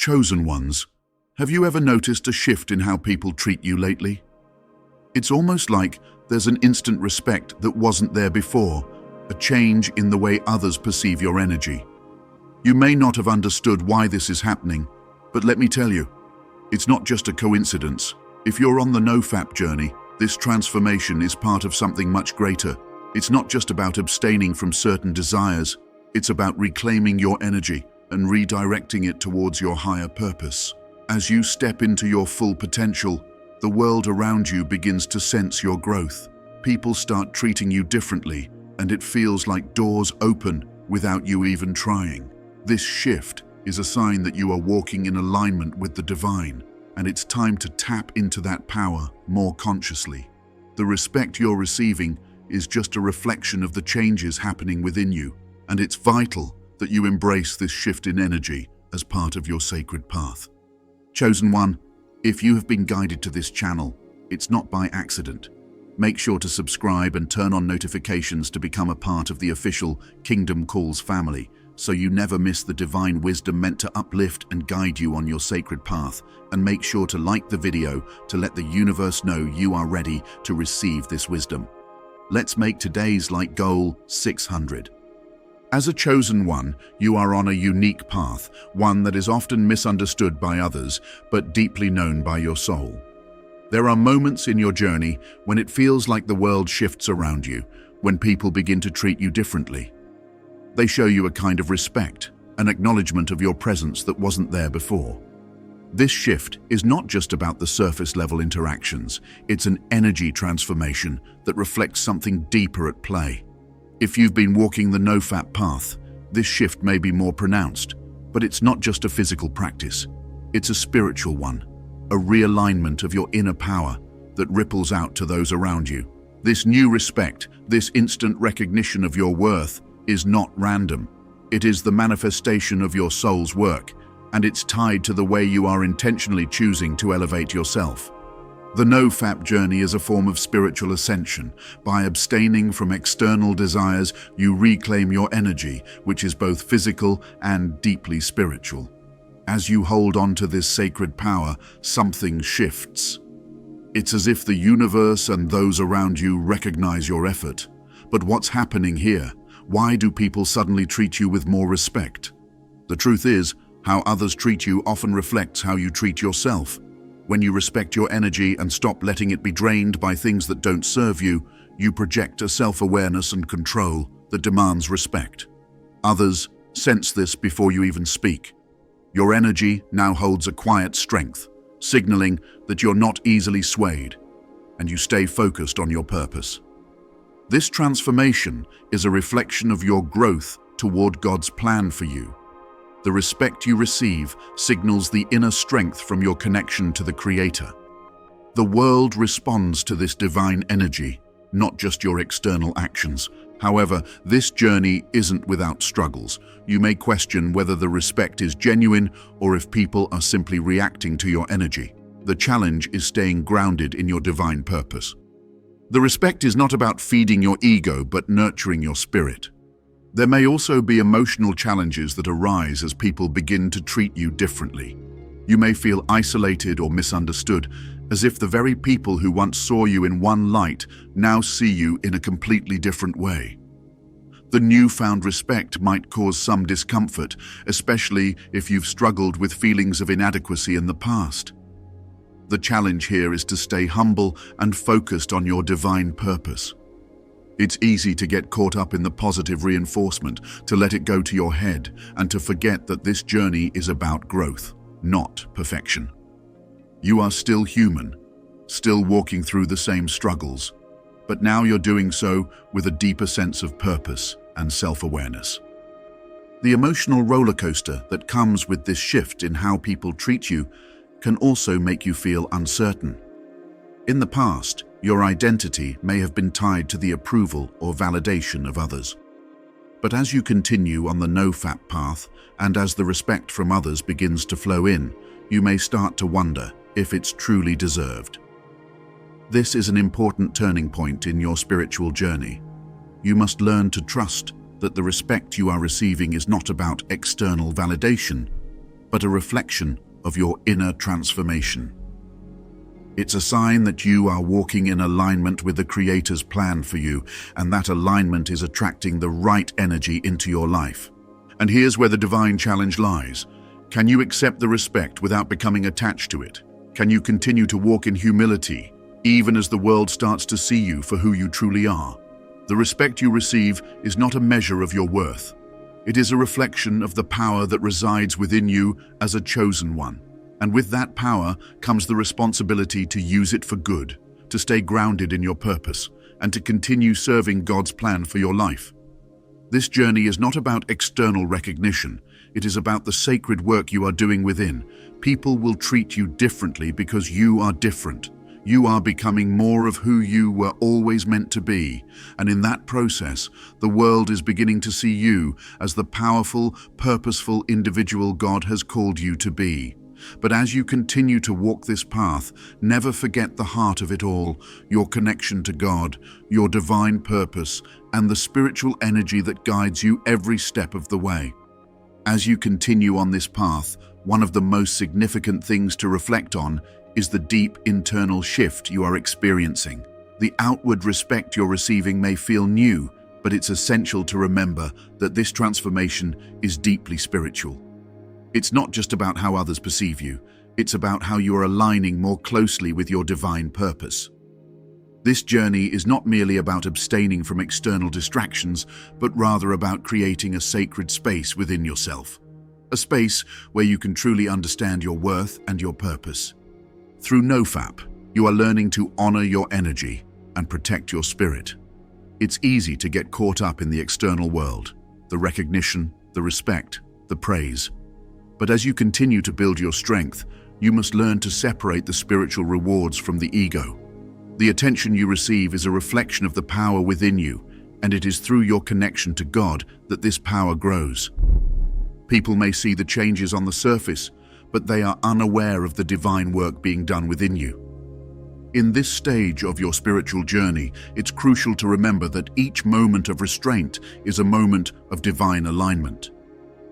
Chosen ones, have you ever noticed a shift in how people treat you lately? It's almost like there's an instant respect that wasn't there before, a change in the way others perceive your energy. You may not have understood why this is happening, but let me tell you, it's not just a coincidence. If you're on the No-Fap journey, this transformation is part of something much greater. It's not just about abstaining from certain desires, it's about reclaiming your energy and redirecting it towards your higher purpose. As you step into your full potential, the world around you begins to sense your growth. People start treating you differently, and it feels like doors open without you even trying. This shift is a sign that you are walking in alignment with the divine, and it's time to tap into that power more consciously. The respect you're receiving is just a reflection of the changes happening within you, and it's vital that you embrace this shift in energy as part of your sacred path. Chosen one, if you have been guided to this channel, it's not by accident. Make sure to subscribe and turn on notifications to become a part of the official Kingdom Calls family, so you never miss the divine wisdom meant to uplift and guide you on your sacred path. And make sure to like the video to let the universe know you are ready to receive this wisdom. Let's make today's light goal 600. As a chosen one, you are on a unique path, one that is often misunderstood by others, but deeply known by your soul. There are moments in your journey when it feels like the world shifts around you, when people begin to treat you differently. They show you a kind of respect, an acknowledgement of your presence that wasn't there before. This shift is not just about the surface-level interactions, it's an energy transformation that reflects something deeper at play. If you've been walking the No-Fap path, this shift may be more pronounced, but it's not just a physical practice. It's a spiritual one, a realignment of your inner power that ripples out to those around you. This new respect, this instant recognition of your worth, is not random. It is the manifestation of your soul's work, and it's tied to the way you are intentionally choosing to elevate yourself. The No-Fap journey is a form of spiritual ascension. By abstaining from external desires, you reclaim your energy, which is both physical and deeply spiritual. As you hold on to this sacred power, something shifts. It's as if the universe and those around you recognize your effort. But what's happening here? Why do people suddenly treat you with more respect? The truth is, how others treat you often reflects how you treat yourself. When you respect your energy and stop letting it be drained by things that don't serve you, you project a self-awareness and control that demands respect. Others sense this before you even speak. Your energy now holds a quiet strength, signaling that you're not easily swayed, and you stay focused on your purpose. This transformation is a reflection of your growth toward God's plan for you. The respect you receive signals the inner strength from your connection to the Creator. The world responds to this divine energy, not just your external actions. However, this journey isn't without struggles. You may question whether the respect is genuine or if people are simply reacting to your energy. The challenge is staying grounded in your divine purpose. The respect is not about feeding your ego, but nurturing your spirit. There may also be emotional challenges that arise as people begin to treat you differently. You may feel isolated or misunderstood, as if the very people who once saw you in one light now see you in a completely different way. The newfound respect might cause some discomfort, especially if you've struggled with feelings of inadequacy in the past. The challenge here is to stay humble and focused on your divine purpose. It's easy to get caught up in the positive reinforcement, to let it go to your head, and to forget that this journey is about growth, not perfection. You are still human, still walking through the same struggles, but now you're doing so with a deeper sense of purpose and self-awareness. The emotional roller coaster that comes with this shift in how people treat you can also make you feel uncertain. In the past, your identity may have been tied to the approval or validation of others. But as you continue on the No-Fap path, and as the respect from others begins to flow in, you may start to wonder if it's truly deserved. This is an important turning point in your spiritual journey. You must learn to trust that the respect you are receiving is not about external validation, but a reflection of your inner transformation. It's a sign that you are walking in alignment with the Creator's plan for you, and that alignment is attracting the right energy into your life. And here's where the divine challenge lies. Can you accept the respect without becoming attached to it? Can you continue to walk in humility, even as the world starts to see you for who you truly are? The respect you receive is not a measure of your worth. It is a reflection of the power that resides within you as a chosen one. And with that power comes the responsibility to use it for good, to stay grounded in your purpose, and to continue serving God's plan for your life. This journey is not about external recognition. It is about the sacred work you are doing within. People will treat you differently because you are different. You are becoming more of who you were always meant to be. And in that process, the world is beginning to see you as the powerful, purposeful individual God has called you to be. But as you continue to walk this path, never forget the heart of it all, your connection to God, your divine purpose, and the spiritual energy that guides you every step of the way. As you continue on this path, one of the most significant things to reflect on is the deep internal shift you are experiencing. The outward respect you're receiving may feel new, but it's essential to remember that this transformation is deeply spiritual. It's not just about how others perceive you, it's about how you are aligning more closely with your divine purpose. This journey is not merely about abstaining from external distractions, but rather about creating a sacred space within yourself. A space where you can truly understand your worth and your purpose. Through No-Fap, you are learning to honor your energy and protect your spirit. It's easy to get caught up in the external world, the recognition, the respect, the praise. But as you continue to build your strength, you must learn to separate the spiritual rewards from the ego. The attention you receive is a reflection of the power within you, and it is through your connection to God that this power grows. People may see the changes on the surface, but they are unaware of the divine work being done within you. In this stage of your spiritual journey, it's crucial to remember that each moment of restraint is a moment of divine alignment.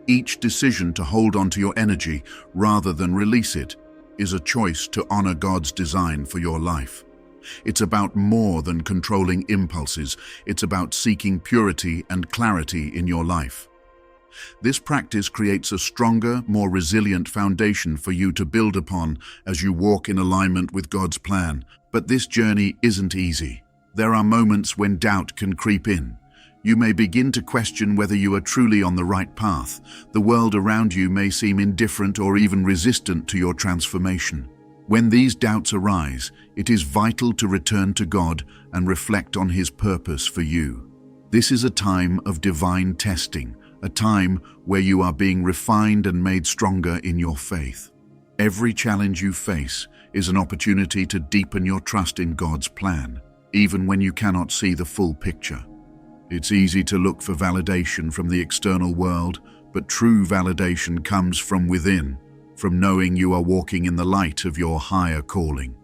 Each decision to hold on to your energy rather than release it is a choice to honor God's design for your life. It's about more than controlling impulses. It's about seeking purity and clarity in your life. This practice creates a stronger, more resilient foundation for you to build upon as you walk in alignment with God's plan. But this journey isn't easy. There are moments when doubt can creep in. You may begin to question whether you are truly on the right path. The world around you may seem indifferent or even resistant to your transformation. When these doubts arise, it is vital to return to God and reflect on His purpose for you. This is a time of divine testing, a time where you are being refined and made stronger in your faith. Every challenge you face is an opportunity to deepen your trust in God's plan, even when you cannot see the full picture. It's easy to look for validation from the external world, but true validation comes from within, from knowing you are walking in the light of your higher calling.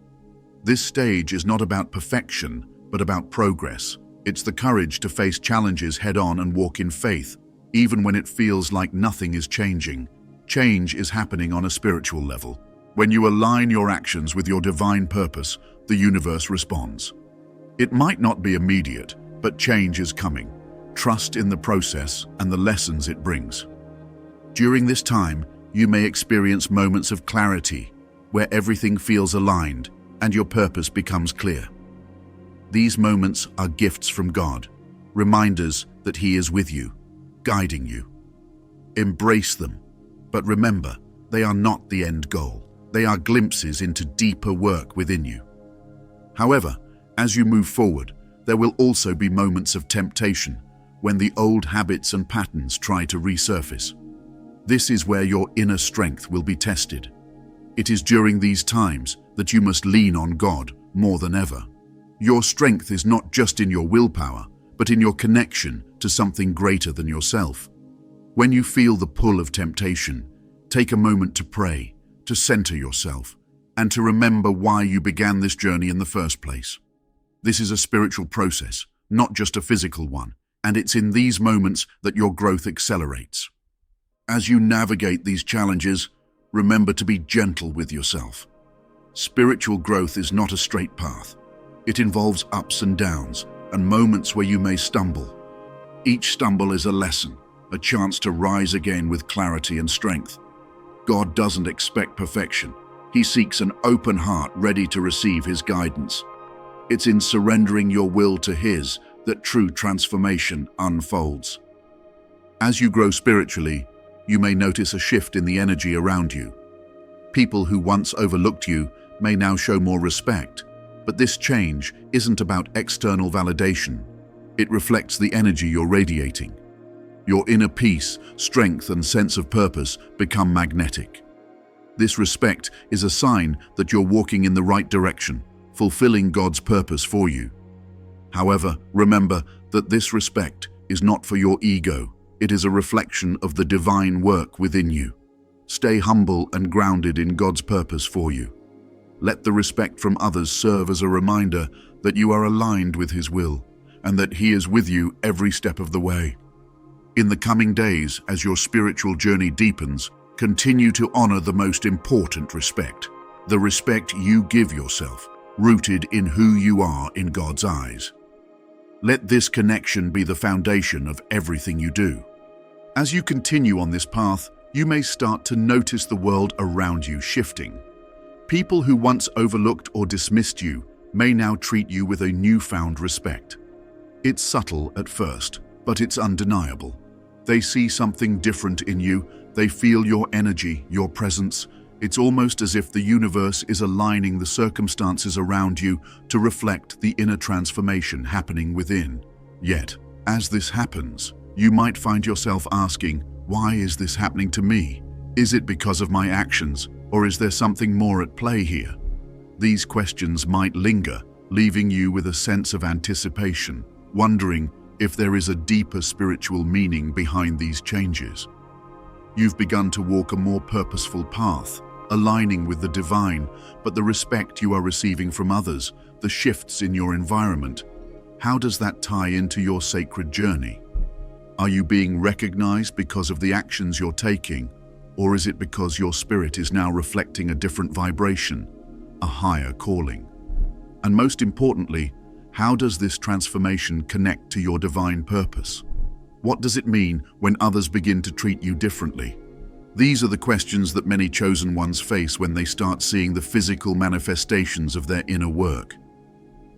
This stage is not about perfection, but about progress. It's the courage to face challenges head-on and walk in faith, even when it feels like nothing is changing. Change is happening on a spiritual level. When you align your actions with your divine purpose, the universe responds. It might not be immediate, but change is coming. Trust in the process and the lessons it brings. During this time, you may experience moments of clarity, where everything feels aligned and your purpose becomes clear. These moments are gifts from God, reminders that He is with you, guiding you. Embrace them, but remember, they are not the end goal. They are glimpses into deeper work within you. However, as you move forward, there will also be moments of temptation, when the old habits and patterns try to resurface. This is where your inner strength will be tested. It is during these times that you must lean on God more than ever. Your strength is not just in your willpower, but in your connection to something greater than yourself. When you feel the pull of temptation, take a moment to pray, to center yourself, and to remember why you began this journey in the first place. This is a spiritual process, not just a physical one, and it's in these moments that your growth accelerates. As you navigate these challenges, remember to be gentle with yourself. Spiritual growth is not a straight path. It involves ups and downs, and moments where you may stumble. Each stumble is a lesson, a chance to rise again with clarity and strength. God doesn't expect perfection. He seeks an open heart ready to receive His guidance. It's in surrendering your will to His that true transformation unfolds. As you grow spiritually, you may notice a shift in the energy around you. People who once overlooked you may now show more respect, but this change isn't about external validation. It reflects the energy you're radiating. Your inner peace, strength, and sense of purpose become magnetic. This respect is a sign that you're walking in the right direction, fulfilling God's purpose for you. However, remember that this respect is not for your ego. It is a reflection of the divine work within you. Stay humble and grounded in God's purpose for you. Let the respect from others serve as a reminder that you are aligned with His will and that He is with you every step of the way. In the coming days, as your spiritual journey deepens, continue to honor the most important respect, the respect you give yourself, rooted in who you are in God's eyes. Let this connection be the foundation of everything you do. As you continue on this path, you may start to notice the world around you shifting. People who once overlooked or dismissed you may now treat you with a newfound respect. It's subtle at first, but it's undeniable. They see something different in you. They feel your energy, your presence. It's almost as if the universe is aligning the circumstances around you to reflect the inner transformation happening within. Yet, as this happens, you might find yourself asking, why is this happening to me? Is it because of my actions, or is there something more at play here? These questions might linger, leaving you with a sense of anticipation, wondering if there is a deeper spiritual meaning behind these changes. You've begun to walk a more purposeful path, aligning with the divine, but the respect you are receiving from others, the shifts in your environment, how does that tie into your sacred journey? Are you being recognized because of the actions you're taking, or is it because your spirit is now reflecting a different vibration, a higher calling? And most importantly, how does this transformation connect to your divine purpose? What does it mean when others begin to treat you differently? These are the questions that many chosen ones face when they start seeing the physical manifestations of their inner work.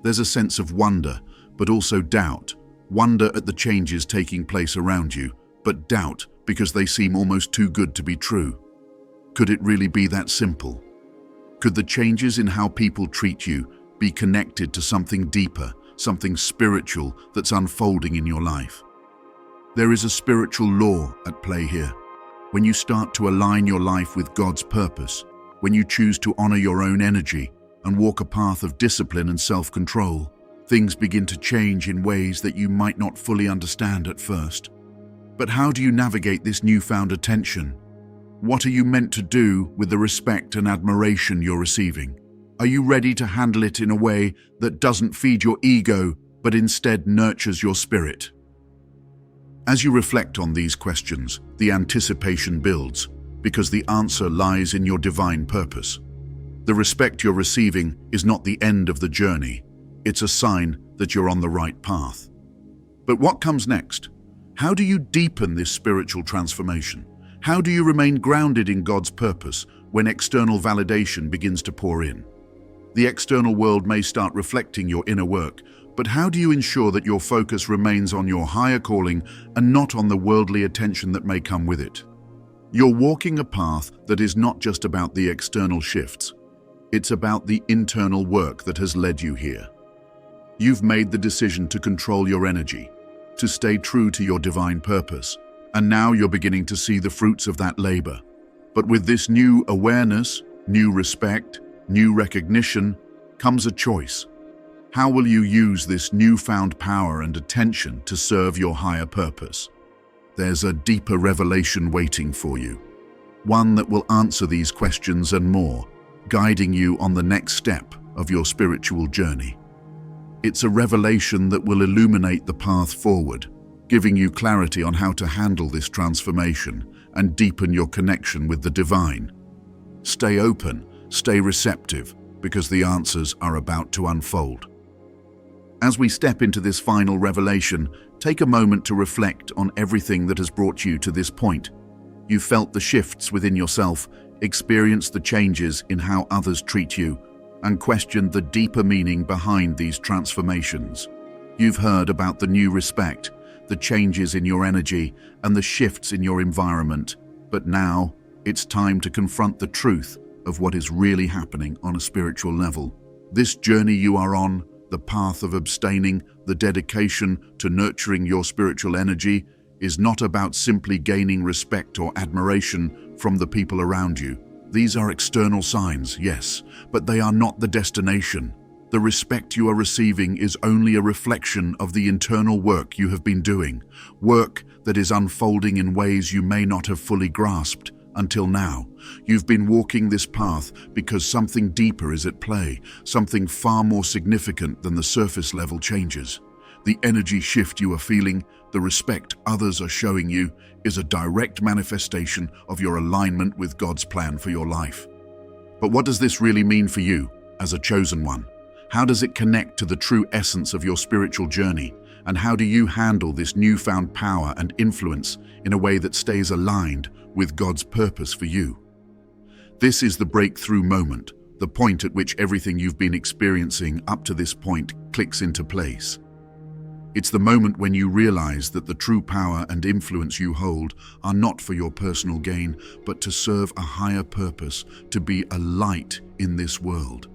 There's a sense of wonder, but also doubt. Wonder at the changes taking place around you, but doubt because they seem almost too good to be true. Could it really be that simple? Could the changes in how people treat you be connected to something deeper, something spiritual that's unfolding in your life? There is a spiritual law at play here. When you start to align your life with God's purpose, when you choose to honor your own energy and walk a path of discipline and self-control, things begin to change in ways that you might not fully understand at first. But how do you navigate this newfound attention? What are you meant to do with the respect and admiration you're receiving? Are you ready to handle it in a way that doesn't feed your ego, but instead nurtures your spirit? As you reflect on these questions, the anticipation builds, because the answer lies in your divine purpose. The respect you're receiving is not the end of the journey. It's a sign that you're on the right path. But what comes next? How do you deepen this spiritual transformation? How do you remain grounded in God's purpose when external validation begins to pour in? The external world may start reflecting your inner work, but how do you ensure that your focus remains on your higher calling and not on the worldly attention that may come with it? You're walking a path that is not just about the external shifts. It's about the internal work that has led you here. You've made the decision to control your energy, to stay true to your divine purpose, and now you're beginning to see the fruits of that labor. But with this new awareness, new respect, new recognition, comes a choice. How will you use this newfound power and attention to serve your higher purpose? There's a deeper revelation waiting for you, one that will answer these questions and more, guiding you on the next step of your spiritual journey. It's a revelation that will illuminate the path forward, giving you clarity on how to handle this transformation and deepen your connection with the divine. Stay open, stay receptive, because the answers are about to unfold. As we step into this final revelation, take a moment to reflect on everything that has brought you to this point. You've felt the shifts within yourself, experienced the changes in how others treat you, and questioned the deeper meaning behind these transformations. You've heard about the new respect, the changes in your energy, and the shifts in your environment. But now, it's time to confront the truth of what is really happening on a spiritual level. This journey you are on, the path of abstaining, the dedication to nurturing your spiritual energy, is not about simply gaining respect or admiration from the people around you. These are external signs, yes, but they are not the destination. The respect you are receiving is only a reflection of the internal work you have been doing, work that is unfolding in ways you may not have fully grasped until now. You've been walking this path because something deeper is at play, something far more significant than the surface level changes. The energy shift you are feeling, the respect others are showing you, is a direct manifestation of your alignment with God's plan for your life. But what does this really mean for you as a chosen one? How does it connect to the true essence of your spiritual journey? And how do you handle this newfound power and influence in a way that stays aligned with God's purpose for you? This is the breakthrough moment, the point at which everything you've been experiencing up to this point clicks into place. It's the moment when you realize that the true power and influence you hold are not for your personal gain, but to serve a higher purpose, to be a light in this world.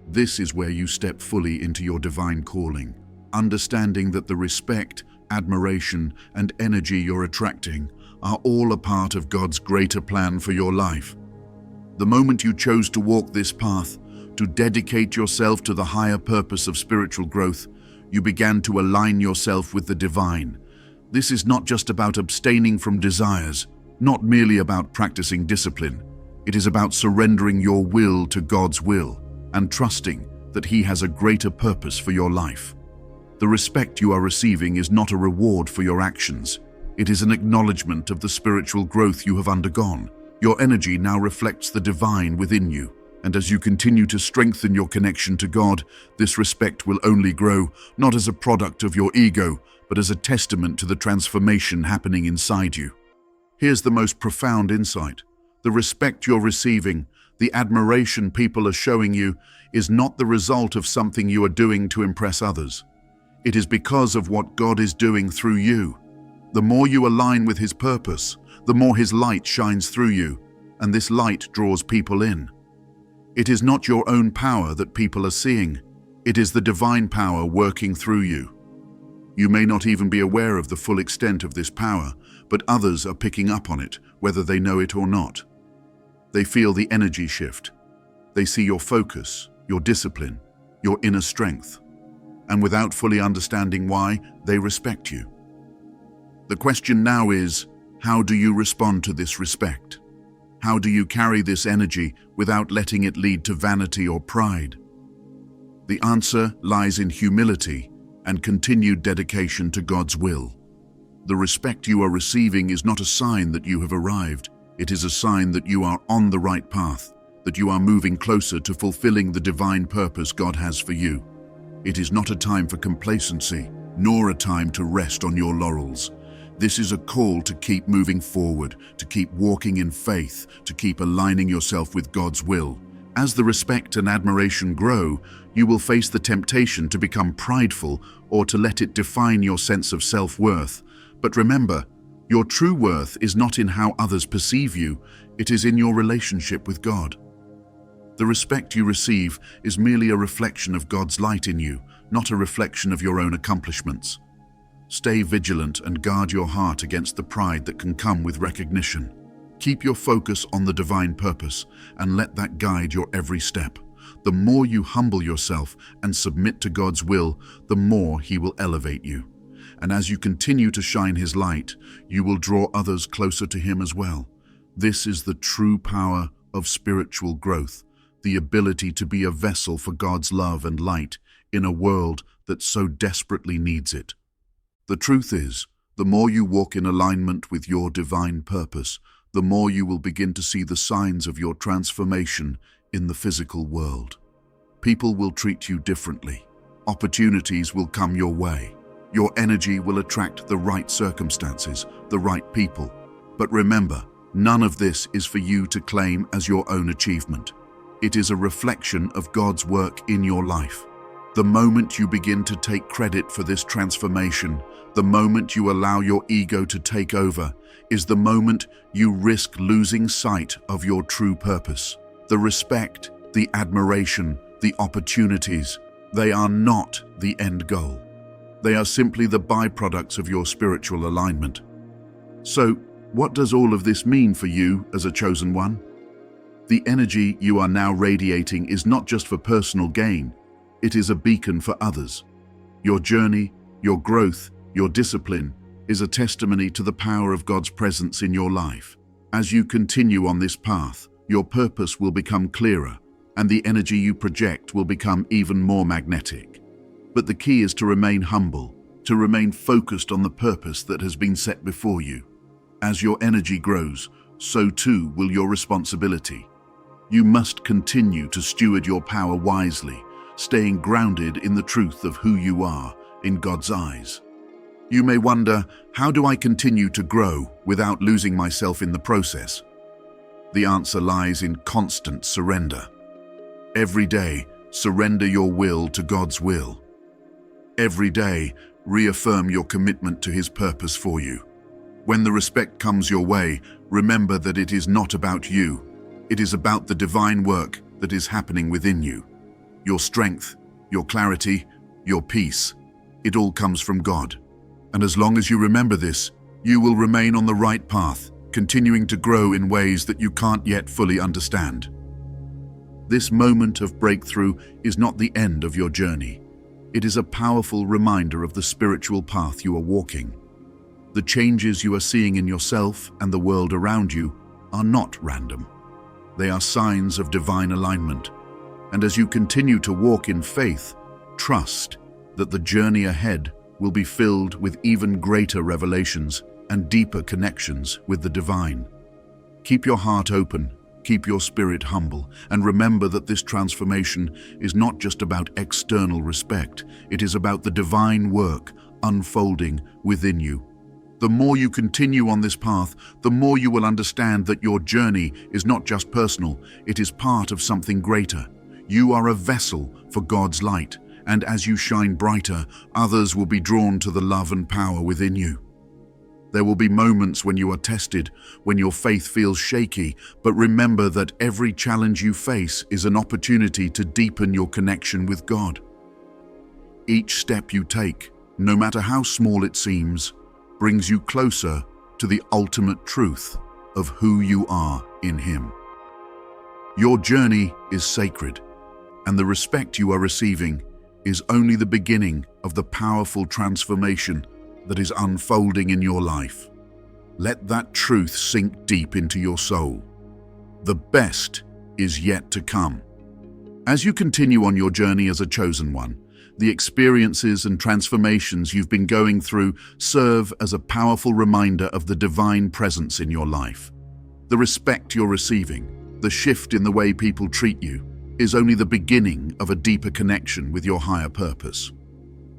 This is where you step fully into your divine calling, understanding that the respect, admiration, and energy you're attracting are all a part of God's greater plan for your life. The moment you chose to walk this path, to dedicate yourself to the higher purpose of spiritual growth, you began to align yourself with the divine. This is not just about abstaining from desires, not merely about practicing discipline. It is about surrendering your will to God's will and trusting that He has a greater purpose for your life. The respect you are receiving is not a reward for your actions. It is an acknowledgement of the spiritual growth you have undergone. Your energy now reflects the divine within you, and as you continue to strengthen your connection to God, this respect will only grow, not as a product of your ego, but as a testament to the transformation happening inside you. Here's the most profound insight. The respect you're receiving, the admiration people are showing you, is not the result of something you are doing to impress others. It is because of what God is doing through you. The more you align with His purpose, the more His light shines through you, and this light draws people in. It is not your own power that people are seeing. It is the divine power working through you. You may not even be aware of the full extent of this power, but others are picking up on it, whether they know it or not. They feel the energy shift. They see your focus, your discipline, your inner strength. And without fully understanding why, they respect you. The question now is, how do you respond to this respect? How do you carry this energy without letting it lead to vanity or pride? The answer lies in humility and continued dedication to God's will. The respect you are receiving is not a sign that you have arrived. It is a sign that you are on the right path, that you are moving closer to fulfilling the divine purpose God has for you. It is not a time for complacency, nor a time to rest on your laurels. This is a call to keep moving forward, to keep walking in faith, to keep aligning yourself with God's will. As the respect and admiration grow, you will face the temptation to become prideful or to let it define your sense of self-worth. But remember, your true worth is not in how others perceive you, it is in your relationship with God. The respect you receive is merely a reflection of God's light in you, not a reflection of your own accomplishments. Stay vigilant and guard your heart against the pride that can come with recognition. Keep your focus on the divine purpose and let that guide your every step. The more you humble yourself and submit to God's will, the more He will elevate you. And as you continue to shine His light, you will draw others closer to Him as well. This is the true power of spiritual growth, the ability to be a vessel for God's love and light in a world that so desperately needs it. The truth is, the more you walk in alignment with your divine purpose, the more you will begin to see the signs of your transformation in the physical world. People will treat you differently. Opportunities will come your way. Your energy will attract the right circumstances, the right people. But remember, none of this is for you to claim as your own achievement. It is a reflection of God's work in your life. The moment you begin to take credit for this transformation, the moment you allow your ego to take over, is the moment you risk losing sight of your true purpose. The respect, the admiration, the opportunities, they are not the end goal. They are simply the byproducts of your spiritual alignment. So, what does all of this mean for you as a chosen one? The energy you are now radiating is not just for personal gain, it is a beacon for others. Your journey, your growth, your discipline is a testimony to the power of God's presence in your life. As you continue on this path, your purpose will become clearer, and the energy you project will become even more magnetic. But the key is to remain humble, to remain focused on the purpose that has been set before you. As your energy grows, so too will your responsibility. You must continue to steward your power wisely, staying grounded in the truth of who you are in God's eyes. You may wonder, how do I continue to grow without losing myself in the process? The answer lies in constant surrender. Every day, surrender your will to God's will. Every day, reaffirm your commitment to His purpose for you. When the respect comes your way, remember that it is not about you. It is about the divine work that is happening within you. Your strength, your clarity, your peace, it all comes from God. And as long as you remember this, you will remain on the right path, continuing to grow in ways that you can't yet fully understand. This moment of breakthrough is not the end of your journey. It is a powerful reminder of the spiritual path you are walking. The changes you are seeing in yourself and the world around you are not random. They are signs of divine alignment. And as you continue to walk in faith, trust that the journey ahead will be filled with even greater revelations and deeper connections with the divine. Keep your heart open, keep your spirit humble, and remember that this transformation is not just about external respect, it is about the divine work unfolding within you. The more you continue on this path, the more you will understand that your journey is not just personal, it is part of something greater. You are a vessel for God's light, and as you shine brighter, others will be drawn to the love and power within you. There will be moments when you are tested, when your faith feels shaky, but remember that every challenge you face is an opportunity to deepen your connection with God. Each step you take, no matter how small it seems, brings you closer to the ultimate truth of who you are in Him. Your journey is sacred, and the respect you are receiving is only the beginning of the powerful transformation that is unfolding in your life. Let that truth sink deep into your soul. The best is yet to come. As you continue on your journey as a chosen one, the experiences and transformations you've been going through serve as a powerful reminder of the divine presence in your life. The respect you're receiving, the shift in the way people treat you, is only the beginning of a deeper connection with your higher purpose.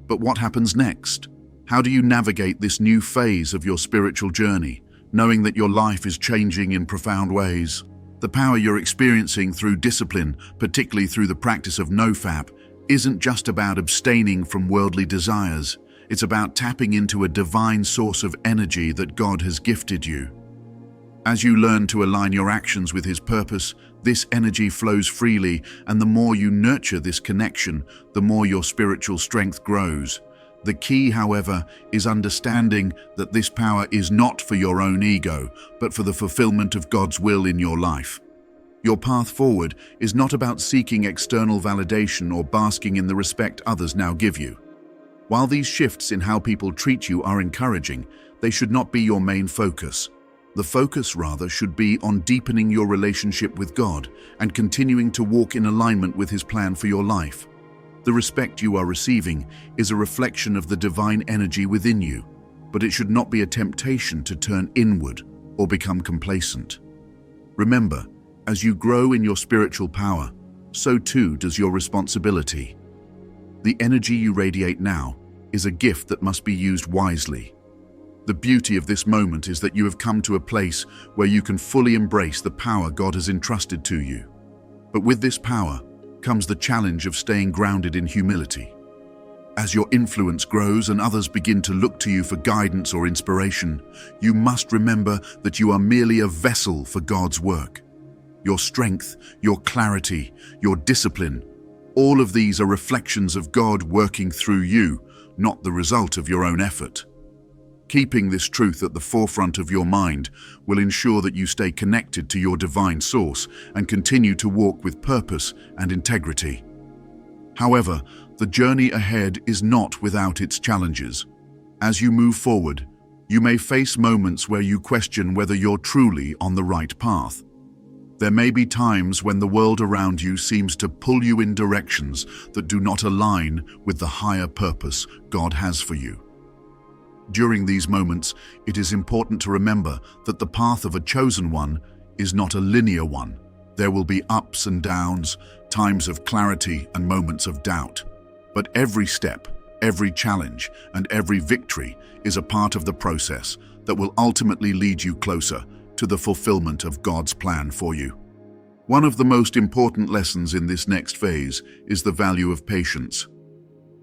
But what happens next? How do you navigate this new phase of your spiritual journey, knowing that your life is changing in profound ways? The power you're experiencing through discipline, particularly through the practice of No-Fap, isn't just about abstaining from worldly desires. It's about tapping into a divine source of energy that God has gifted you. As you learn to align your actions with His purpose, this energy flows freely, and the more you nurture this connection, the more your spiritual strength grows. The key, however, is understanding that this power is not for your own ego, but for the fulfillment of God's will in your life. Your path forward is not about seeking external validation or basking in the respect others now give you. While these shifts in how people treat you are encouraging, they should not be your main focus. The focus, rather, should be on deepening your relationship with God and continuing to walk in alignment with His plan for your life. The respect you are receiving is a reflection of the divine energy within you, but it should not be a temptation to turn inward or become complacent. Remember, as you grow in your spiritual power, so too does your responsibility. The energy you radiate now is a gift that must be used wisely. The beauty of this moment is that you have come to a place where you can fully embrace the power God has entrusted to you. But with this power comes the challenge of staying grounded in humility. As your influence grows and others begin to look to you for guidance or inspiration, you must remember that you are merely a vessel for God's work. Your strength, your clarity, your discipline, all of these are reflections of God working through you, not the result of your own effort. Keeping this truth at the forefront of your mind will ensure that you stay connected to your divine source and continue to walk with purpose and integrity. However, the journey ahead is not without its challenges. As you move forward, you may face moments where you question whether you're truly on the right path. There may be times when the world around you seems to pull you in directions that do not align with the higher purpose God has for you. During these moments, it is important to remember that the path of a chosen one is not a linear one. There will be ups and downs, times of clarity and moments of doubt. But every step, every challenge, and every victory is a part of the process that will ultimately lead you closer to the fulfillment of God's plan for you. One of the most important lessons in this next phase is the value of patience.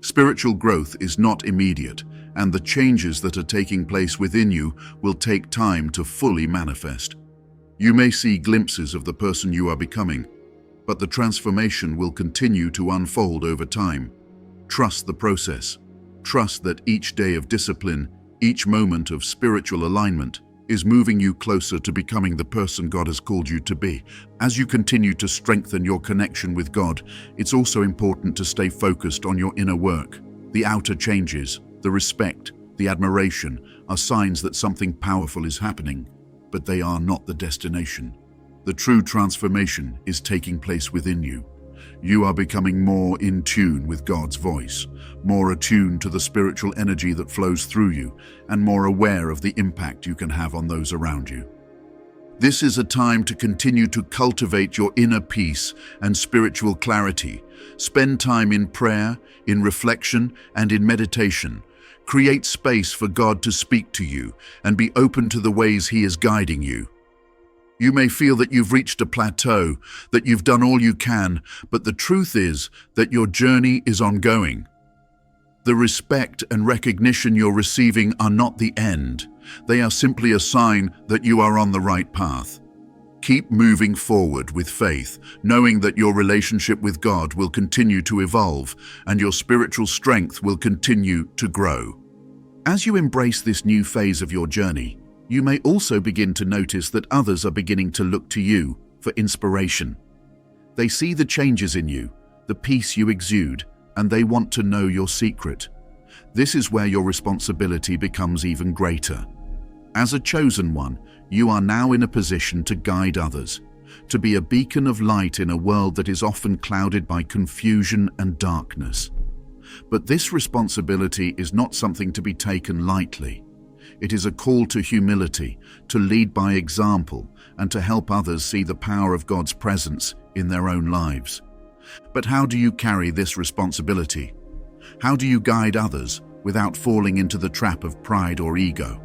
Spiritual growth is not immediate, and the changes that are taking place within you will take time to fully manifest. You may see glimpses of the person you are becoming, but the transformation will continue to unfold over time. Trust the process. Trust that each day of discipline, each moment of spiritual alignment, is moving you closer to becoming the person God has called you to be. As you continue to strengthen your connection with God, it's also important to stay focused on your inner work. The outer changes, the respect, the admiration are signs that something powerful is happening, but they are not the destination. The true transformation is taking place within you. You are becoming more in tune with God's voice, more attuned to the spiritual energy that flows through you, and more aware of the impact you can have on those around you. This is a time to continue to cultivate your inner peace and spiritual clarity. Spend time in prayer, in reflection, and in meditation. Create space for God to speak to you and be open to the ways He is guiding you. You may feel that you've reached a plateau, that you've done all you can, but the truth is that your journey is ongoing. The respect and recognition you're receiving are not the end. They are simply a sign that you are on the right path. Keep moving forward with faith, knowing that your relationship with God will continue to evolve and your spiritual strength will continue to grow. As you embrace this new phase of your journey, you may also begin to notice that others are beginning to look to you for inspiration. They see the changes in you, the peace you exude, and they want to know your secret. This is where your responsibility becomes even greater. As a chosen one, you are now in a position to guide others, to be a beacon of light in a world that is often clouded by confusion and darkness. But this responsibility is not something to be taken lightly. It is a call to humility, to lead by example, and to help others see the power of God's presence in their own lives. But how do you carry this responsibility? How do you guide others without falling into the trap of pride or ego?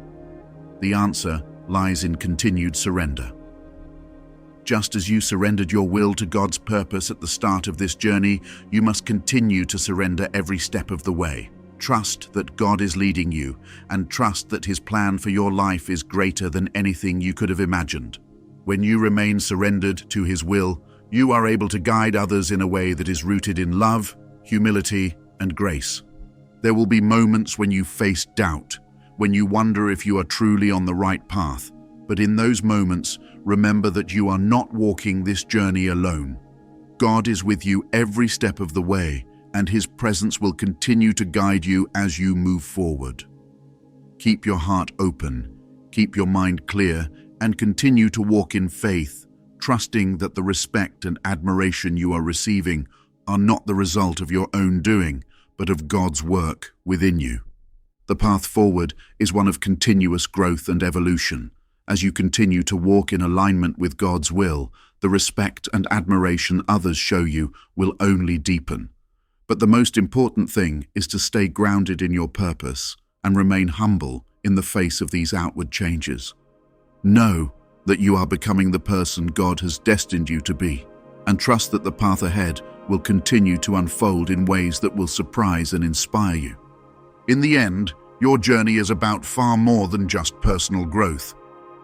The answer lies in continued surrender. Just as you surrendered your will to God's purpose at the start of this journey, you must continue to surrender every step of the way. Trust that God is leading you, and trust that His plan for your life is greater than anything you could have imagined. When you remain surrendered to His will, you are able to guide others in a way that is rooted in love, humility, and grace. There will be moments when you face doubt, when you wonder if you are truly on the right path. But in those moments, remember that you are not walking this journey alone. God is with you every step of the way, and His presence will continue to guide you as you move forward. Keep your heart open, keep your mind clear, and continue to walk in faith, trusting that the respect and admiration you are receiving are not the result of your own doing, but of God's work within you. The path forward is one of continuous growth and evolution, As you continue to walk in alignment with God's will, the respect and admiration others show you will only deepen. But the most important thing is to stay grounded in your purpose and remain humble in the face of these outward changes. Know that you are becoming the person God has destined you to be, and trust that the path ahead will continue to unfold in ways that will surprise and inspire you. In the end, your journey is about far more than just personal growth.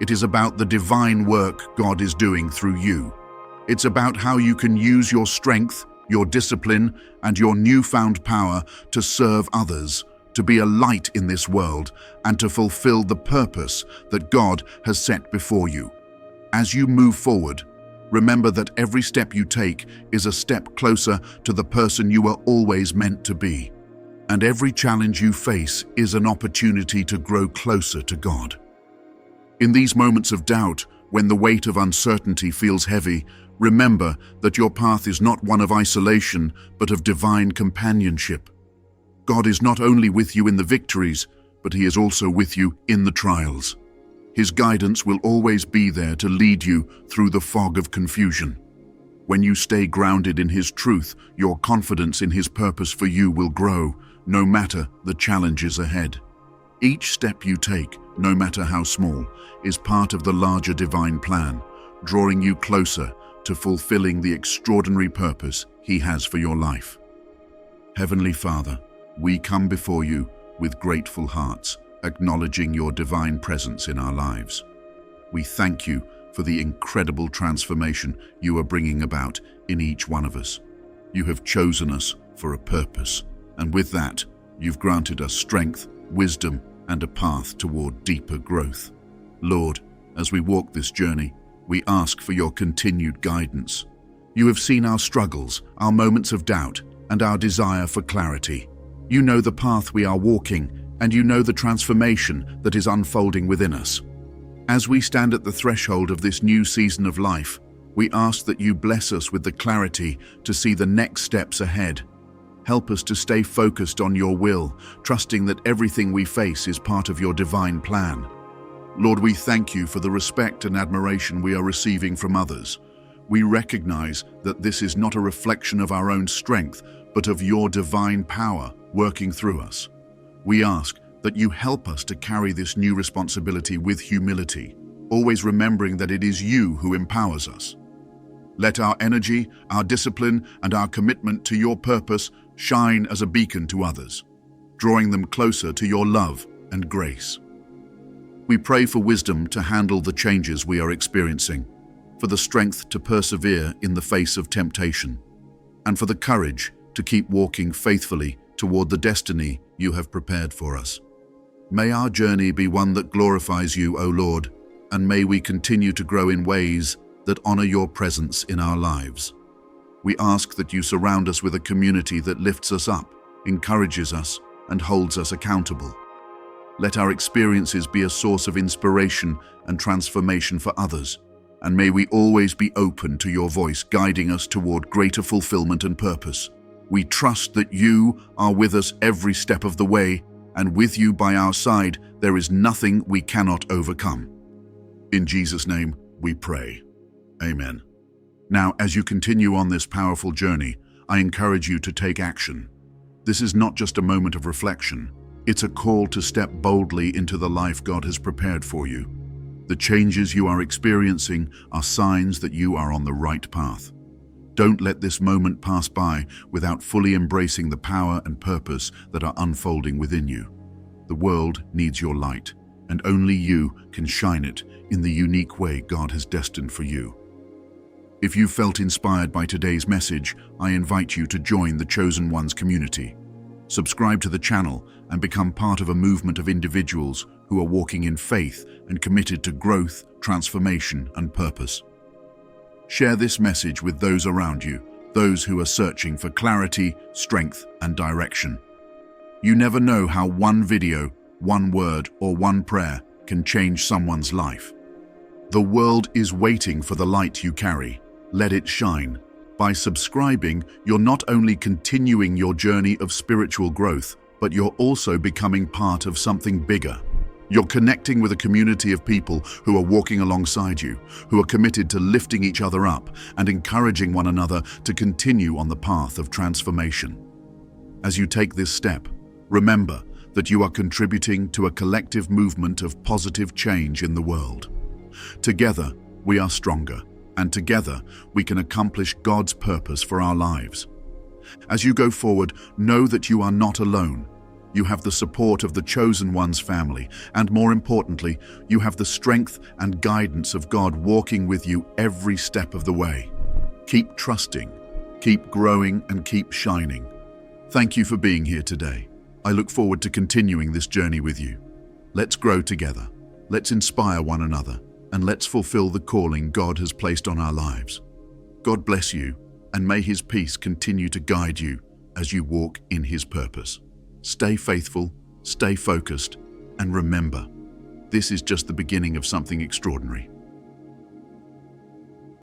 It is about the divine work God is doing through you. It's about how you can use your strength, your discipline, and your newfound power to serve others, to be a light in this world, and to fulfill the purpose that God has set before you. As you move forward, remember that every step you take is a step closer to the person you were always meant to be. And every challenge you face is an opportunity to grow closer to God. In these moments of doubt, when the weight of uncertainty feels heavy, remember that your path is not one of isolation, but of divine companionship. God is not only with you in the victories, but He is also with you in the trials. His guidance will always be there to lead you through the fog of confusion. When you stay grounded in His truth, your confidence in His purpose for you will grow, no matter the challenges ahead. Each step you take, no matter how small, is part of the larger divine plan, drawing you closer to fulfilling the extraordinary purpose He has for your life. Heavenly Father, we come before you with grateful hearts, acknowledging your divine presence in our lives. We thank you for the incredible transformation you are bringing about in each one of us. You have chosen us for a purpose, and with that, you've granted us strength, wisdom, and a path toward deeper growth. Lord, as we walk this journey, we ask for your continued guidance. You have seen our struggles, our moments of doubt, and our desire for clarity. You know the path we are walking, and you know the transformation that is unfolding within us. As we stand at the threshold of this new season of life, we ask that you bless us with the clarity to see the next steps ahead. Help us to stay focused on your will, trusting that everything we face is part of your divine plan. Lord, we thank you for the respect and admiration we are receiving from others. We recognize that this is not a reflection of our own strength, but of your divine power working through us. We ask that you help us to carry this new responsibility with humility, always remembering that it is you who empowers us. Let our energy, our discipline, and our commitment to your purpose shine as a beacon to others, drawing them closer to your love and grace. We pray for wisdom to handle the changes we are experiencing, for the strength to persevere in the face of temptation, and for the courage to keep walking faithfully toward the destiny you have prepared for us. May our journey be one that glorifies you, O Lord, and may we continue to grow in ways that honor your presence in our lives. We ask that you surround us with a community that lifts us up, encourages us, and holds us accountable. Let our experiences be a source of inspiration and transformation for others, and may we always be open to your voice guiding us toward greater fulfillment and purpose. We trust that you are with us every step of the way, and with you by our side, there is nothing we cannot overcome. In Jesus' name, we pray. Amen. Now, as you continue on this powerful journey, I encourage you to take action. This is not just a moment of reflection. It's a call to step boldly into the life God has prepared for you. The changes you are experiencing are signs that you are on the right path. Don't let this moment pass by without fully embracing the power and purpose that are unfolding within you. The world needs your light, and only you can shine it in the unique way God has destined for you. If you felt inspired by today's message, I invite you to join the Chosen Ones community. Subscribe to the channel and become part of a movement of individuals who are walking in faith and committed to growth, transformation, and purpose. Share this message with those around you, those who are searching for clarity, strength, and direction. You never know how one video, one word, or one prayer can change someone's life. The world is waiting for the light you carry. Let it shine. By subscribing, you're not only continuing your journey of spiritual growth, but you're also becoming part of something bigger. You're connecting with a community of people who are walking alongside you, who are committed to lifting each other up and encouraging one another to continue on the path of transformation. As you take this step, remember that you are contributing to a collective movement of positive change in the world. Together, we are stronger, and together, we can accomplish God's purpose for our lives. As you go forward, know that you are not alone. You have the support of the Chosen One's family, and more importantly, you have the strength and guidance of God walking with you every step of the way. Keep trusting, keep growing, and keep shining. Thank you for being here today. I look forward to continuing this journey with you. Let's grow together. Let's inspire one another, and let's fulfill the calling God has placed on our lives. God bless you, and may His peace continue to guide you as you walk in His purpose. Stay faithful, stay focused, and remember, this is just the beginning of something extraordinary.